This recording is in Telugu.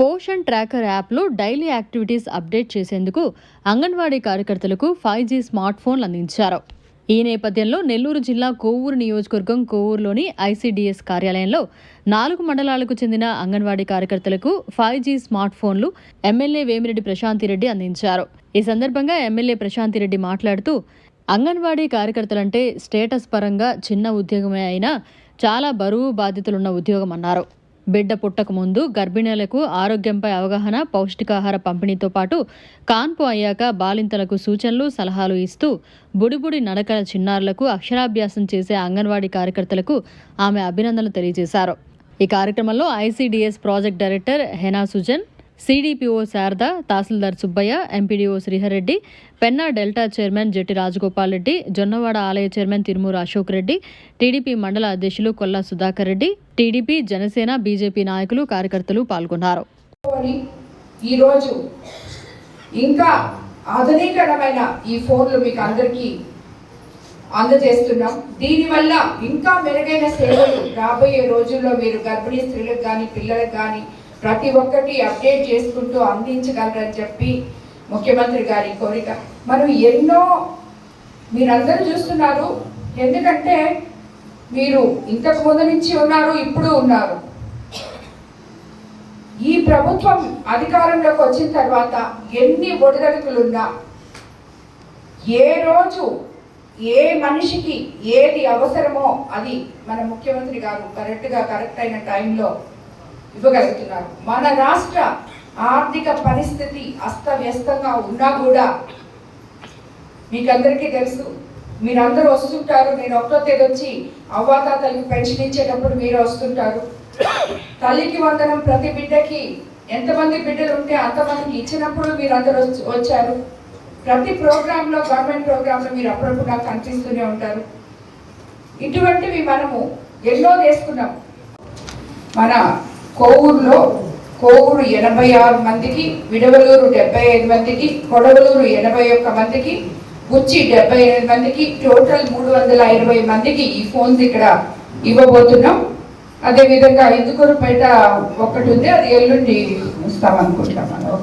పోషన్ ట్రాకర్ యాప్లో డైలీ యాక్టివిటీస్ అప్డేట్ చేసేందుకు అంగన్వాడీ కార్యకర్తలకు 5G స్మార్ట్ ఫోన్లు అందించారు. ఈ నేపథ్యంలో నెల్లూరు జిల్లా కోవూరు నియోజకవర్గం కోవూరులోని ICDS కార్యాలయంలో 4 మండలాలకు చెందిన అంగన్వాడీ కార్యకర్తలకు 5G స్మార్ట్ ఫోన్లు ఎమ్మెల్యే వేమిరెడ్డి ప్రశాంతిరెడ్డి అందించారు. ఈ సందర్భంగా ఎమ్మెల్యే ప్రశాంతిరెడ్డి మాట్లాడుతూ, అంగన్వాడీ కార్యకర్తలంటే స్టేటస్ పరంగా చిన్న ఉద్యోగమే అయినా చాలా బరువు బాధ్యతలున్న ఉద్యోగం అన్నారు. బిడ్డ పుట్టక ముందు గర్భిణీలకు ఆరోగ్యంపై అవగాహన, పౌష్టికాహార పంపిణీతో పాటు కాన్పు అయ్యాక బాలింతలకు సూచనలు, సలహాలు ఇస్తూ బుడిబుడి నడకల చిన్నారులకు అక్షరాభ్యాసం చేసే అంగన్వాడీ కార్యకర్తలకు ఆమె అభినందనలు తెలియజేశారు. ఈ కార్యక్రమంలో ICDS project director Hena Sujan, CDPO Sarada, తహసీల్దార్ Subbaiah, MPDO Sriharreddy, Penna delta chairman Jetti Rajagopal Reddy, Jonnawada ఆలయ చైర్మన్ తిరుమూరు అశోక్ రెడ్డి, టీడీపీ మండల అధ్యక్షులు కొల్లా సుధాకర్ రెడ్డి, టీడీపీ, జనసేన, బీజేపీ నాయకులు, కార్యకర్తలు పాల్గొన్నారు. ఈరోజు ఇంకా ఆధునికమైన ఈ ఫోన్లు మీకు అందరికీ అందజేస్తున్నాం. దీనివల్ల ఇంకా మెరుగైన సేవలు రాబోయే రోజుల్లో మీరు గర్భిణీ స్త్రీలకు కానీ పిల్లలకు కానీ ప్రతి ఒక్కటి అప్డేట్ చేసుకుంటూ అందించగలరని చెప్పి ముఖ్యమంత్రి గారి కోరిక. మనం ఎన్నో మీరందరూ చూస్తున్నారు, ఎందుకంటే మీరు ఇంతకు ముందు నుంచి ఉన్నారు, ఇప్పుడు ఉన్నారు. ఈ ప్రభుత్వం అధికారంలోకి వచ్చిన తర్వాత ఎన్ని ఒడిదడుకులున్నా, ఏ రోజు ఏ మనిషికి ఏది అవసరమో అది మన ముఖ్యమంత్రి గారు కరెక్ట్ అయిన టైంలో ఇవ్వగలుగుతున్నారు. మన రాష్ట్ర ఆర్థిక పరిస్థితి అస్తవ్యస్తంగా ఉన్నా కూడా మీకందరికీ తెలుసు, మీరందరూ వస్తుంటారు. నేను 1వ తేదీ వచ్చి అవ్వాతాతలకు పెన్షన్ ఇచ్చేటప్పుడు మీరు వస్తుంటారు. తల్లికి వందనం ప్రతి బిడ్డకి ఎంతమంది బిడ్డలు ఉంటే అంతమందికి ఇచ్చినప్పుడు మీరందరూ వచ్చారు. ప్రతి ప్రోగ్రాంలో, గవర్నమెంట్ ప్రోగ్రాంలో మీరు అప్పుడప్పుడు నాకు కనిపిస్తూనే ఉంటారు. ఇటువంటివి మనము ఎన్నో చేసుకున్నాం. మన కోవూరులో 86 మందికి, విడవలూరు 75 మందికి, కొడవలూరు 81 మందికి, గుచ్చి 78 మందికి, టోటల్ 320 మందికి ఈ ఫోన్స్ ఇక్కడ ఇవ్వబోతున్నాం. అదేవిధంగా ఇందుకూరుపేట ఒకటి ఉంది, అది ఎల్లుండి ఇస్తామనుకుంటాం మనం.